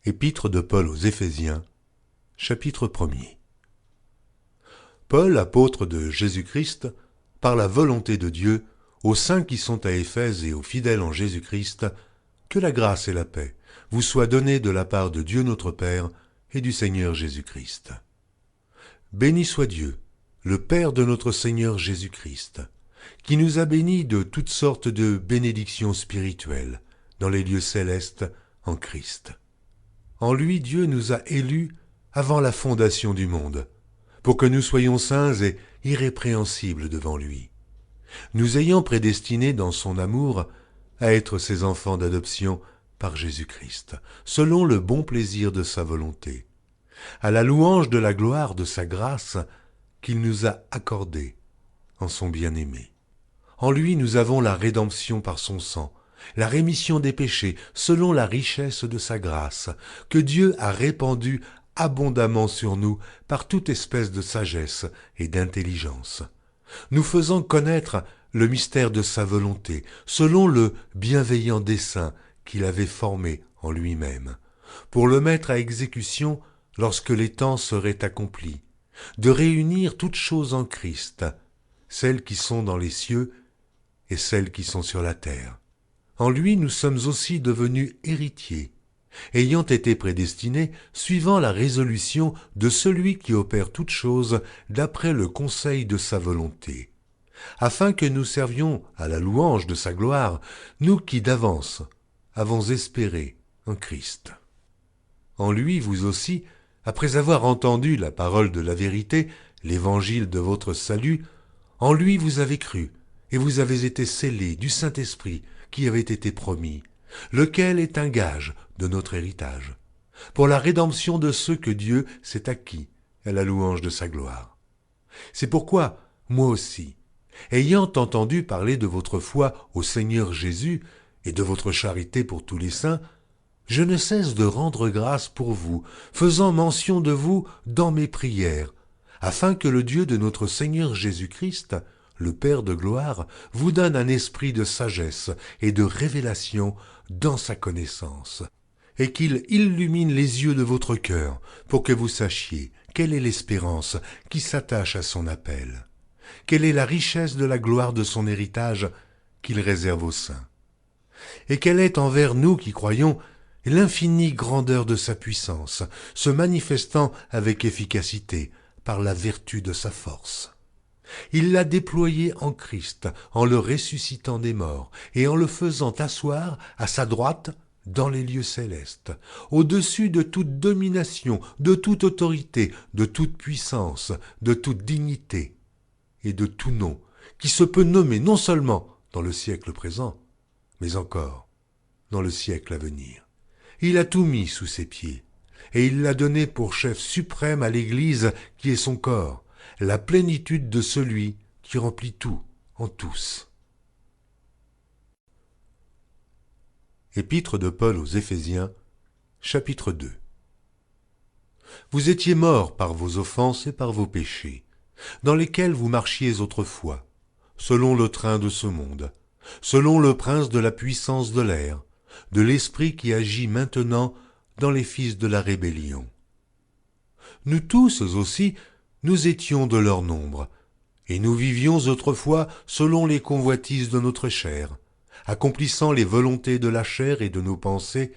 Épître de Paul aux Éphésiens, chapitre 1er. Paul, apôtre de Jésus-Christ, par la volonté de Dieu, aux saints qui sont à Éphèse et aux fidèles en Jésus-Christ, que la grâce et la paix vous soient données de la part de Dieu notre Père et du Seigneur Jésus-Christ. Béni soit Dieu, le Père de notre Seigneur Jésus-Christ, qui nous a bénis de toutes sortes de bénédictions spirituelles dans les lieux célestes en Christ. En lui, Dieu nous a élus avant la fondation du monde, pour que nous soyons saints et irrépréhensibles devant lui, nous ayant prédestinés dans son amour à être ses enfants d'adoption par Jésus-Christ, selon le bon plaisir de sa volonté, à la louange de la gloire de sa grâce qu'il nous a accordée en son bien-aimé. En lui nous avons la rédemption par son sang, la rémission des péchés selon la richesse de sa grâce, que Dieu a répandue abondamment sur nous par toute espèce de sagesse et d'intelligence, nous faisant connaître le mystère de sa volonté, selon le bienveillant dessein qu'il avait formé en lui-même, pour le mettre à exécution lorsque les temps seraient accomplis, de réunir toutes choses en Christ, celles qui sont dans les cieux et celles qui sont sur la terre. En lui nous sommes aussi devenus héritiers, ayant été prédestinés suivant la résolution de celui qui opère toutes choses d'après le conseil de sa volonté, afin que nous servions à la louange de sa gloire, nous qui d'avance avons espéré en Christ. En lui vous aussi, après avoir entendu la parole de la vérité, l'évangile de votre salut, en lui vous avez cru, et vous avez été scellés du Saint-Esprit qui avait été promis, lequel est un gage de notre héritage, pour la rédemption de ceux que Dieu s'est acquis à la louange de sa gloire. C'est pourquoi, moi aussi, ayant entendu parler de votre foi au Seigneur Jésus et de votre charité pour tous les saints, je ne cesse de rendre grâce pour vous, faisant mention de vous dans mes prières, afin que le Dieu de notre Seigneur Jésus-Christ, le Père de gloire, vous donne un esprit de sagesse et de révélation dans sa connaissance, et qu'il illumine les yeux de votre cœur, pour que vous sachiez quelle est l'espérance qui s'attache à son appel, quelle est la richesse de la gloire de son héritage qu'il réserve aux saints, et quelle est envers nous qui croyons l'infinie grandeur de sa puissance, se manifestant avec efficacité par la vertu de sa force. Il l'a déployé en Christ, en le ressuscitant des morts, et en le faisant asseoir à sa droite dans les lieux célestes, au-dessus de toute domination, de toute autorité, de toute puissance, de toute dignité, et de tout nom, qui se peut nommer non seulement dans le siècle présent, mais encore dans le siècle à venir. Il a tout mis sous ses pieds, et il l'a donné pour chef suprême à l'Église qui est son corps, la plénitude de celui qui remplit tout en tous. Épître de Paul aux Éphésiens, chapitre 2. Vous étiez morts par vos offenses et par vos péchés, dans lesquels vous marchiez autrefois, selon le train de ce monde, selon le prince de la puissance de l'air, de l'esprit qui agit maintenant dans les fils de la rébellion. Nous tous aussi, nous étions de leur nombre, et nous vivions autrefois selon les convoitises de notre chair, accomplissant les volontés de la chair et de nos pensées,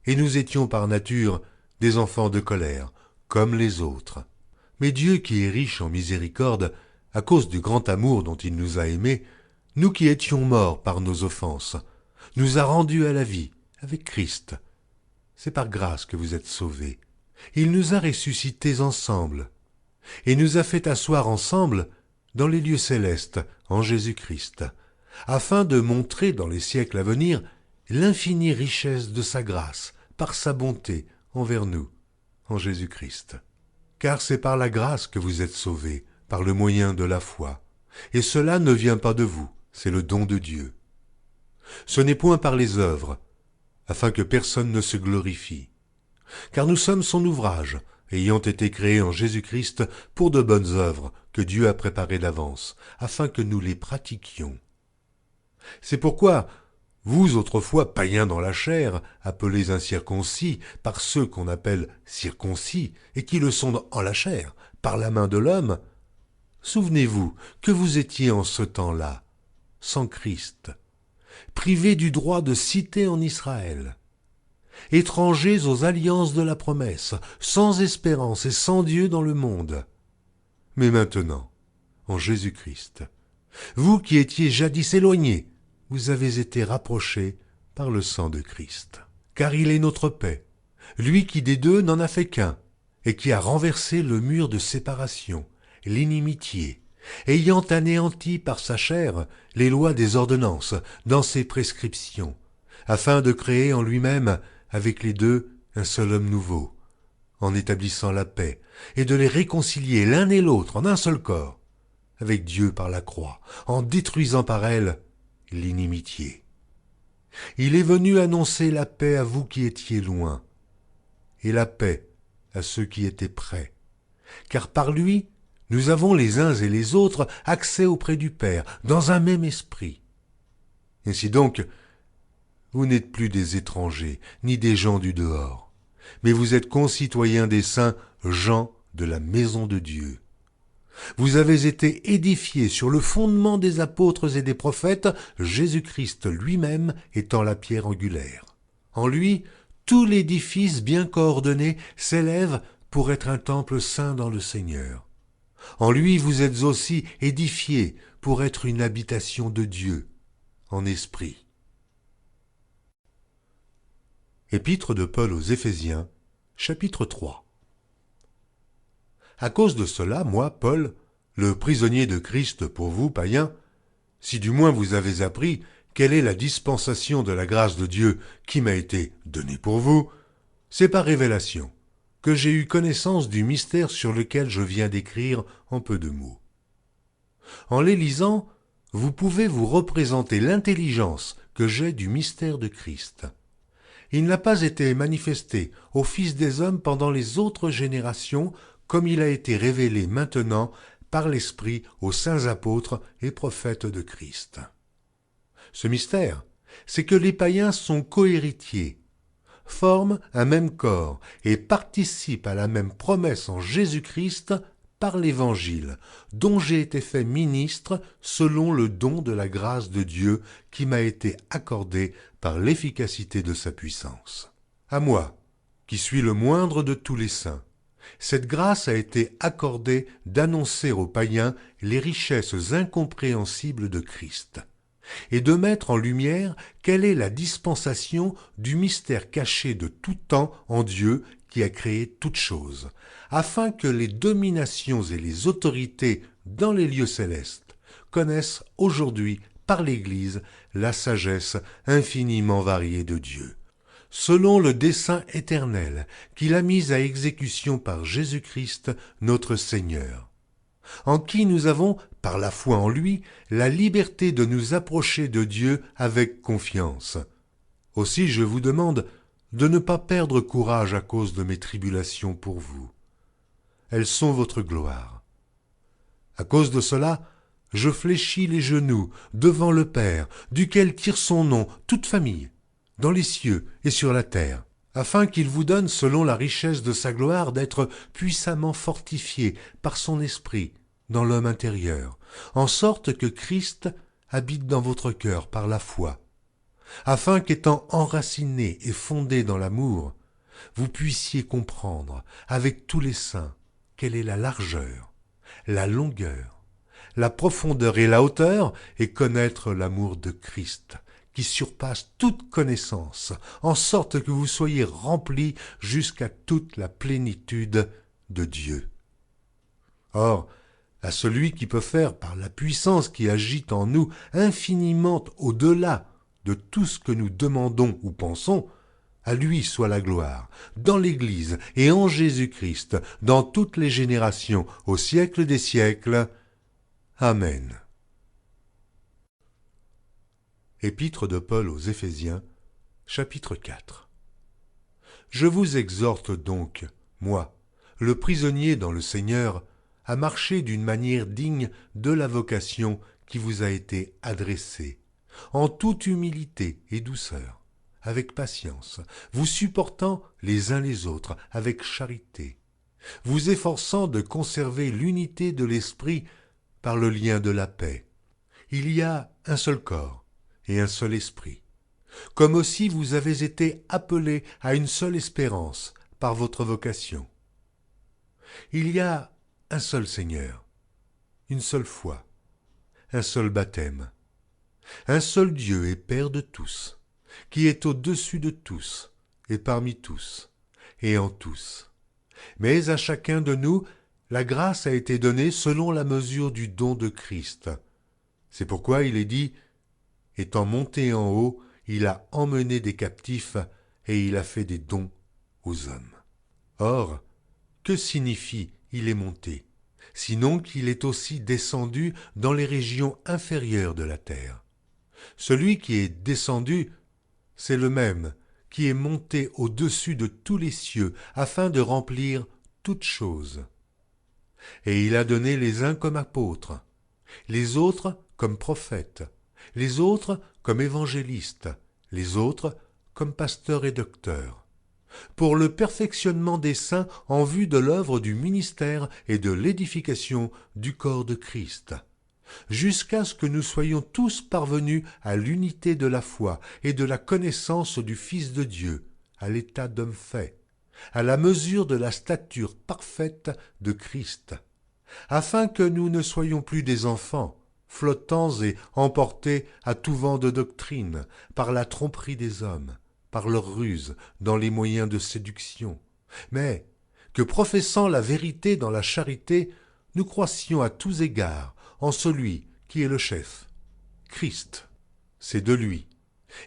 et nous étions par nature des enfants de colère, comme les autres. Mais Dieu qui est riche en miséricorde, à cause du grand amour dont il nous a aimés, nous qui étions morts par nos offenses, nous a rendus à la vie avec Christ. C'est par grâce que vous êtes sauvés. Il nous a ressuscités ensemble, et nous a fait asseoir ensemble dans les lieux célestes en Jésus-Christ, afin de montrer dans les siècles à venir l'infinie richesse de sa grâce par sa bonté envers nous en Jésus-Christ. Car c'est par la grâce que vous êtes sauvés, par le moyen de la foi, et cela ne vient pas de vous, c'est le don de Dieu. Ce n'est point par les œuvres, afin que personne ne se glorifie, car nous sommes son ouvrage, ayant été créés en Jésus-Christ pour de bonnes œuvres que Dieu a préparées d'avance, afin que nous les pratiquions. C'est pourquoi Vous, autrefois païens dans la chair, appelés incirconcis par ceux qu'on appelle circoncis, et qui le sont en la chair, par la main de l'homme, souvenez-vous que vous étiez en ce temps-là, sans Christ, privés du droit de cité en Israël, étrangers aux alliances de la promesse, sans espérance et sans Dieu dans le monde. Mais maintenant, en Jésus-Christ, vous qui étiez jadis éloignés, vous avez été rapprochés par le sang de Christ. Car il est notre paix, lui qui des deux n'en a fait qu'un, et qui a renversé le mur de séparation, l'inimitié, ayant anéanti par sa chair les lois des ordonnances dans ses prescriptions, afin de créer en lui-même avec les deux un seul homme nouveau, en établissant la paix, et de les réconcilier l'un et l'autre en un seul corps, avec Dieu par la croix, en détruisant par elle l'inimitié. Il est venu annoncer la paix à vous qui étiez loin, et la paix à ceux qui étaient près, car par lui, nous avons les uns et les autres accès auprès du Père, dans un même esprit. Ainsi donc, vous n'êtes plus des étrangers, ni des gens du dehors, mais vous êtes concitoyens des saints, gens de la maison de Dieu. Vous avez été édifiés sur le fondement des apôtres et des prophètes, Jésus-Christ lui-même étant la pierre angulaire. En lui, tout l'édifice bien coordonné s'élève pour être un temple saint dans le Seigneur. En lui, vous êtes aussi édifiés pour être une habitation de Dieu, en esprit. Épître de Paul aux Éphésiens, chapitre 3. À cause de cela, moi, Paul, le prisonnier de Christ pour vous, païens, si du moins vous avez appris quelle est la dispensation de la grâce de Dieu qui m'a été donnée pour vous, c'est par révélation que j'ai eu connaissance du mystère sur lequel je viens d'écrire en peu de mots. En les lisant, vous pouvez vous représenter l'intelligence que j'ai du mystère de Christ. Il n'a pas été manifesté aux fils des hommes pendant les autres générations, comme il a été révélé maintenant par l'Esprit aux saints apôtres et prophètes de Christ. Ce mystère, c'est que les païens sont cohéritiers, forment un même corps et participent à la même promesse en Jésus-Christ par l'Évangile, dont j'ai été fait ministre selon le don de la grâce de Dieu qui m'a été accordé par l'efficacité de sa puissance. À moi, qui suis le moindre de tous les saints, cette grâce a été accordée d'annoncer aux païens les richesses incompréhensibles de Christ, et de mettre en lumière quelle est la dispensation du mystère caché de tout temps en Dieu qui a créé toutes choses, afin que les dominations et les autorités dans les lieux célestes connaissent aujourd'hui par l'Église la sagesse infiniment variée de Dieu, selon le dessein éternel qu'il a mis à exécution par Jésus-Christ notre Seigneur, en qui nous avons, par la foi en lui, la liberté de nous approcher de Dieu avec confiance. Aussi je vous demande de ne pas perdre courage à cause de mes tribulations pour vous. Elles sont votre gloire. À cause de cela, je fléchis les genoux devant le Père, duquel tire son nom toute famille, dans les cieux et sur la terre, afin qu'il vous donne, selon la richesse de sa gloire, d'être puissamment fortifiés par son esprit dans l'homme intérieur, en sorte que Christ habite dans votre cœur par la foi, afin qu'étant enracinés et fondés dans l'amour, vous puissiez comprendre avec tous les saints quelle est la largeur, la longueur, la profondeur et la hauteur, et connaître l'amour de Christ, qui surpasse toute connaissance, en sorte que vous soyez remplis jusqu'à toute la plénitude de Dieu. Or, à celui qui peut faire, par la puissance qui agit en nous, infiniment au-delà de tout ce que nous demandons ou pensons, à lui soit la gloire, dans l'Église et en Jésus-Christ, dans toutes les générations, au siècle des siècles. Amen. Épître de Paul aux Éphésiens, chapitre 4. Je vous exhorte donc, moi, le prisonnier dans le Seigneur, à marcher d'une manière digne de la vocation qui vous a été adressée, en toute humilité et douceur, avec patience, vous supportant les uns les autres avec charité, vous efforçant de conserver l'unité de l'esprit par le lien de la paix. Il y a un seul corps et un seul esprit, comme aussi vous avez été appelés à une seule espérance par votre vocation. Il y a un seul Seigneur, une seule foi, un seul baptême, un seul Dieu et Père de tous, qui est au-dessus de tous et parmi tous et en tous. Mais à chacun de nous, la grâce a été donnée selon la mesure du don de Christ. C'est pourquoi il est dit, étant monté en haut, il a emmené des captifs et il a fait des dons aux hommes. Or, que signifie « il est monté » sinon qu'il est aussi descendu dans les régions inférieures de la terre. Celui qui est descendu, c'est le même qui est monté au-dessus de tous les cieux afin de remplir toutes choses. Et il a donné les uns comme apôtres, les autres comme prophètes, les autres comme évangélistes, les autres comme pasteurs et docteurs, pour le perfectionnement des saints en vue de l'œuvre du ministère et de l'édification du corps de Christ, jusqu'à ce que nous soyons tous parvenus à l'unité de la foi et de la connaissance du Fils de Dieu, à l'état d'homme fait, à la mesure de la stature parfaite de Christ, afin que nous ne soyons plus des enfants, flottants et emportés à tout vent de doctrine, par la tromperie des hommes, par leur ruse dans les moyens de séduction, mais que, professant la vérité dans la charité, nous croissions à tous égards en celui qui est le chef, Christ. C'est de lui,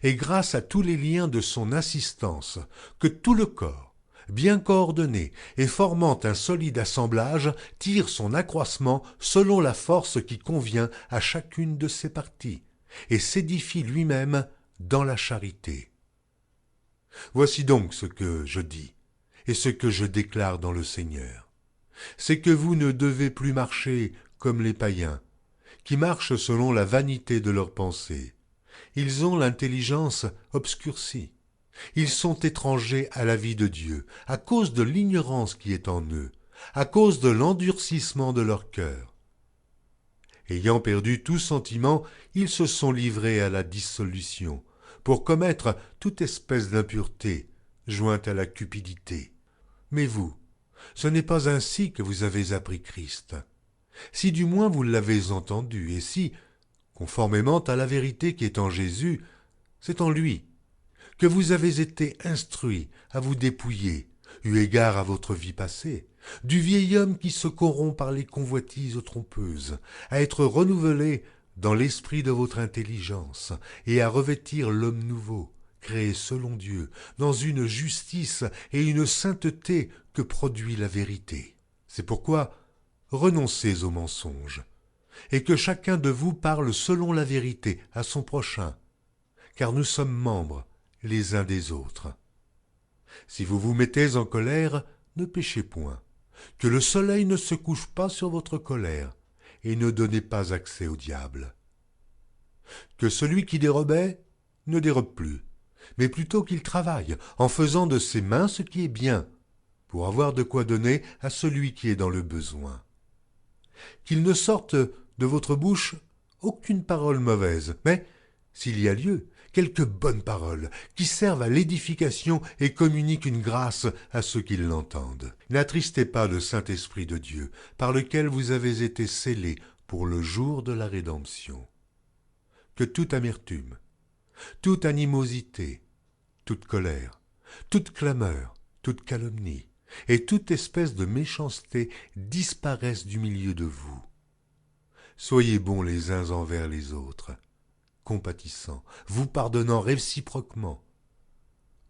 et grâce à tous les liens de son assistance, que tout le corps, bien coordonné et formant un solide assemblage, tire son accroissement selon la force qui convient à chacune de ses parties, et s'édifie lui-même dans la charité. Voici donc ce que je dis, et ce que je déclare dans le Seigneur. C'est que vous ne devez plus marcher comme les païens, qui marchent selon la vanité de leurs pensées. Ils ont l'intelligence obscurcie. Ils sont étrangers à la vie de Dieu, à cause de l'ignorance qui est en eux, à cause de l'endurcissement de leur cœur. Ayant perdu tout sentiment, ils se sont livrés à la dissolution, pour commettre toute espèce d'impureté, jointe à la cupidité. Mais vous, ce n'est pas ainsi que vous avez appris Christ. Si du moins vous l'avez entendu, et si, conformément à la vérité qui est en Jésus, c'est en lui, que vous avez été instruits à vous dépouiller, eu égard à votre vie passée, du vieil homme qui se corrompt par les convoitises trompeuses, à être renouvelé dans l'esprit de votre intelligence, et à revêtir l'homme nouveau, créé selon Dieu, dans une justice et une sainteté que produit la vérité. C'est pourquoi renoncez aux mensonges, et que chacun de vous parle selon la vérité à son prochain, car nous sommes membres les uns des autres. Si vous vous mettez en colère, ne péchez point, que le soleil ne se couche pas sur votre colère, et ne donnez pas accès au diable. Que celui qui dérobait ne dérobe plus, mais plutôt qu'il travaille, en faisant de ses mains ce qui est bien, pour avoir de quoi donner à celui qui est dans le besoin. Qu'il ne sorte de votre bouche aucune parole mauvaise, mais, s'il y a lieu, quelques bonnes paroles qui servent à l'édification et communiquent une grâce à ceux qui l'entendent. N'attristez pas le Saint-Esprit de Dieu, par lequel vous avez été scellés pour le jour de la rédemption. Que toute amertume, toute animosité, toute colère, toute clameur, toute calomnie et toute espèce de méchanceté disparaissent du milieu de vous. Soyez bons les uns envers les autres, compatissants, vous pardonnant réciproquement,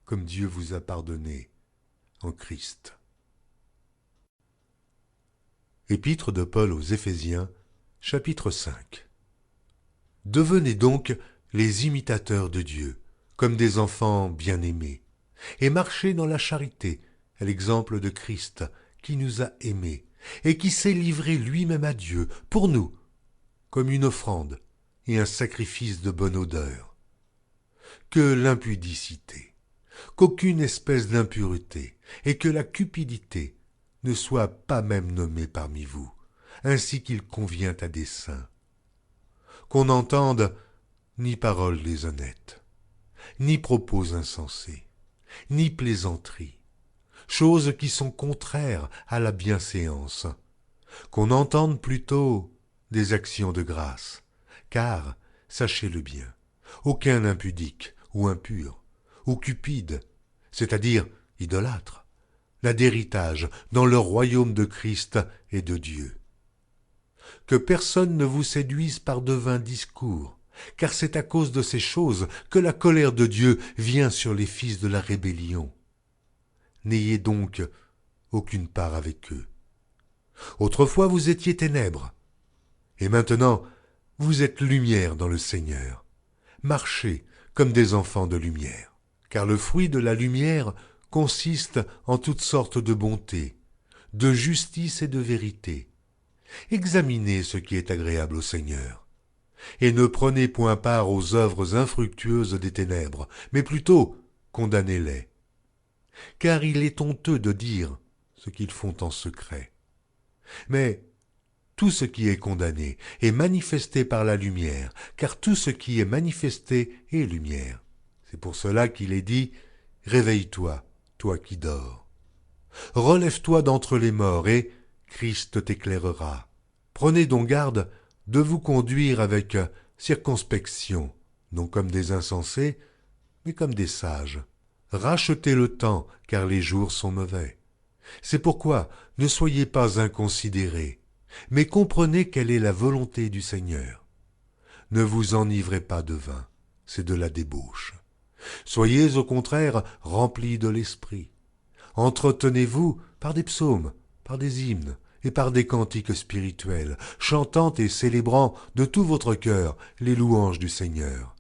comme Dieu vous a pardonné en Christ. Épître de Paul aux Éphésiens, chapitre 5. Devenez donc les imitateurs de Dieu, comme des enfants bien-aimés, et marchez dans la charité, à l'exemple de Christ, qui nous a aimés, et qui s'est livré lui-même à Dieu, pour nous, comme une offrande et un sacrifice de bonne odeur. Que l'impudicité, qu'aucune espèce d'impureté, et que la cupidité ne soit pas même nommée parmi vous, ainsi qu'il convient à des saints. Qu'on n'entende ni paroles déshonnêtes, ni propos insensés, ni plaisanteries, choses qui sont contraires à la bienséance, qu'on entende plutôt des actions de grâce, car, sachez-le bien, aucun impudique ou impur, ou cupide, c'est-à-dire idolâtre, n'a d'héritage dans le royaume de Christ et de Dieu. Que personne ne vous séduise par de vains discours, car c'est à cause de ces choses que la colère de Dieu vient sur les fils de la rébellion. N'ayez donc aucune part avec eux. Autrefois vous étiez ténèbres, et maintenant vous êtes lumière dans le Seigneur. Marchez comme des enfants de lumière, car le fruit de la lumière consiste en toutes sortes de bonté, de justice et de vérité. Examinez ce qui est agréable au Seigneur, et ne prenez point part aux œuvres infructueuses des ténèbres, mais plutôt condamnez-les. Car il est honteux de dire ce qu'ils font en secret. Mais tout ce qui est condamné est manifesté par la lumière, car tout ce qui est manifesté est lumière. C'est pour cela qu'il est dit « Réveille-toi, toi qui dors. Relève-toi d'entre les morts, et Christ t'éclairera. Prenez donc garde de vous conduire avec circonspection, non comme des insensés, mais comme des sages. Rachetez le temps, car les jours sont mauvais. C'est pourquoi ne soyez pas inconsidérés, mais comprenez quelle est la volonté du Seigneur. Ne vous enivrez pas de vin, c'est de la débauche. Soyez au contraire remplis de l'esprit. Entretenez-vous par des psaumes, par des hymnes et par des cantiques spirituels, chantant et célébrant de tout votre cœur les louanges du Seigneur.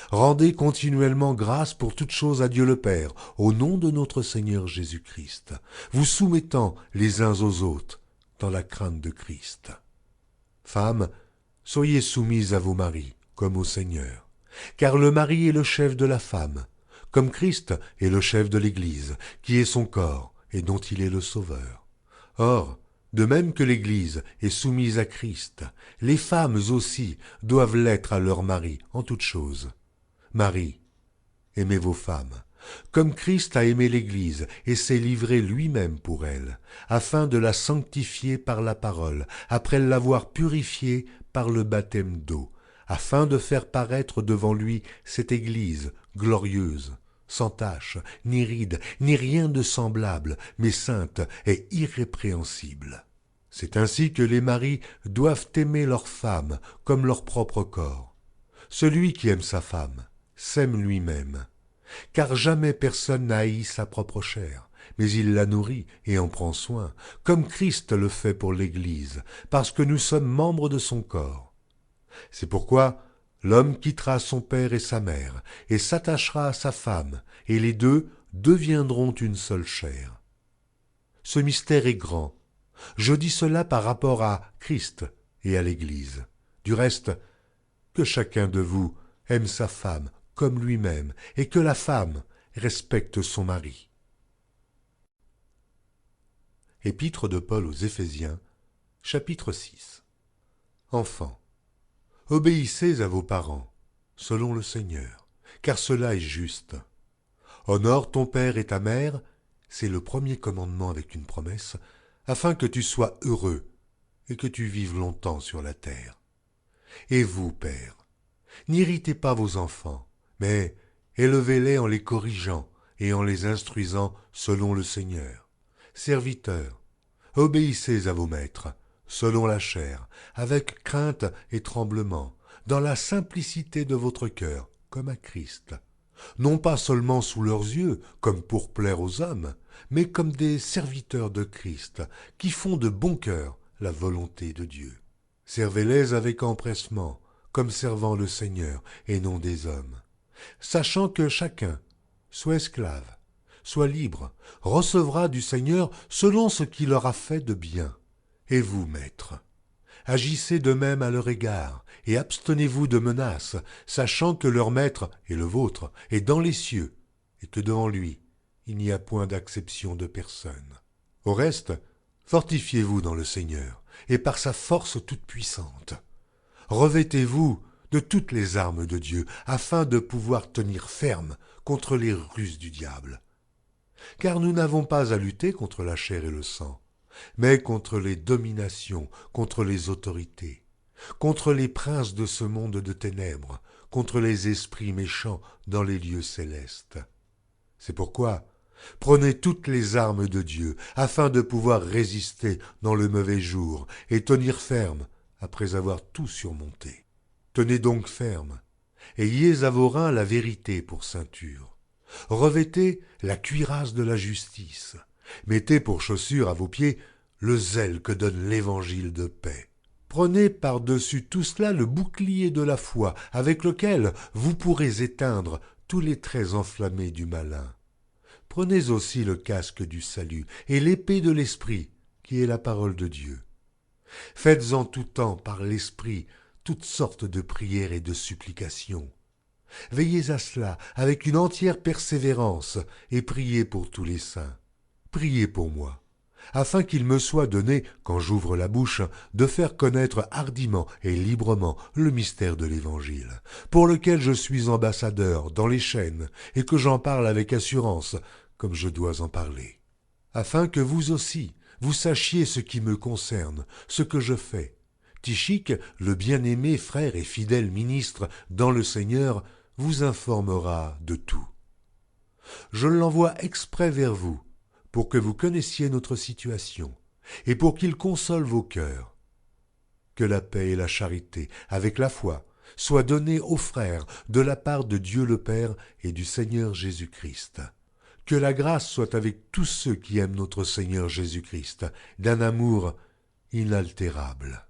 Rendez continuellement grâce pour toutes choses à Dieu le Père, au nom de notre Seigneur Jésus-Christ, vous soumettant les uns aux autres dans la crainte de Christ. Femmes, soyez soumises à vos maris, comme au Seigneur, car le mari est le chef de la femme, comme Christ est le chef de l'Église, qui est son corps et dont il est le Sauveur. Or, de même que l'Église est soumise à Christ, les femmes aussi doivent l'être à leur mari en toutes choses. Marie, aimez vos femmes, comme Christ a aimé l'Église et s'est livré lui-même pour elle, afin de la sanctifier par la parole, après l'avoir purifiée par le baptême d'eau, afin de faire paraître devant lui cette Église glorieuse, sans tache, ni ride, ni rien de semblable, mais sainte et irrépréhensible. C'est ainsi que les maris doivent aimer leurs femmes comme leur propre corps. Celui qui aime sa femme s'aime lui-même, car jamais personne n'a haï sa propre chair, mais il la nourrit et en prend soin, comme Christ le fait pour l'Église, parce que nous sommes membres de son corps. C'est pourquoi l'homme quittera son père et sa mère, et s'attachera à sa femme, et les deux deviendront une seule chair. Ce mystère est grand. Je dis cela par rapport à Christ et à l'Église. Du reste, que chacun de vous aime sa femme comme lui-même, et que la femme respecte son mari. Épître de Paul aux Éphésiens, chapitre 6. Enfants, obéissez à vos parents, selon le Seigneur, car cela est juste. Honore ton père et ta mère, c'est le premier commandement avec une promesse, afin que tu sois heureux et que tu vives longtemps sur la terre. Et vous, pères, n'irritez pas vos enfants, mais élevez-les en les corrigeant et en les instruisant selon le Seigneur. Serviteurs, obéissez à vos maîtres, selon la chair, avec crainte et tremblement, dans la simplicité de votre cœur, comme à Christ. Non pas seulement sous leurs yeux, comme pour plaire aux hommes, mais comme des serviteurs de Christ, qui font de bon cœur la volonté de Dieu. Servez-les avec empressement, comme servant le Seigneur et non des hommes, sachant que chacun, soit esclave, soit libre, recevra du Seigneur selon ce qu'il aura fait de bien. Et vous, maîtres, agissez de même à leur égard, et abstenez-vous de menaces, sachant que leur maître et le vôtre est dans les cieux, et que devant lui, il n'y a point d'acception de personne. Au reste, fortifiez-vous dans le Seigneur, et par sa force toute puissante. Revêtez-vous de toutes les armes de Dieu, afin de pouvoir tenir ferme contre les ruses du diable. Car nous n'avons pas à lutter contre la chair et le sang, mais contre les dominations, contre les autorités, contre les princes de ce monde de ténèbres, contre les esprits méchants dans les lieux célestes. C'est pourquoi prenez toutes les armes de Dieu, afin de pouvoir résister dans le mauvais jour et tenir ferme après avoir tout surmonté. Tenez donc ferme, ayez à vos reins la vérité pour ceinture. Revêtez la cuirasse de la justice. Mettez pour chaussure à vos pieds le zèle que donne l'évangile de paix. Prenez par-dessus tout cela le bouclier de la foi, avec lequel vous pourrez éteindre tous les traits enflammés du malin. Prenez aussi le casque du salut et l'épée de l'esprit, qui est la parole de Dieu. Faites en tout temps par l'esprit toutes sortes de prières et de supplications. Veillez à cela avec une entière persévérance et priez pour tous les saints. Priez pour moi, afin qu'il me soit donné, quand j'ouvre la bouche, de faire connaître hardiment et librement le mystère de l'Évangile, pour lequel je suis ambassadeur dans les chaînes et que j'en parle avec assurance, comme je dois en parler. Afin que vous aussi, vous sachiez ce qui me concerne, ce que je fais. Tychique, le bien-aimé frère et fidèle ministre dans le Seigneur, vous informera de tout. Je l'envoie exprès vers vous, pour que vous connaissiez notre situation, et pour qu'il console vos cœurs. Que la paix et la charité, avec la foi, soient données aux frères de la part de Dieu le Père et du Seigneur Jésus-Christ. Que la grâce soit avec tous ceux qui aiment notre Seigneur Jésus-Christ, d'un amour inaltérable.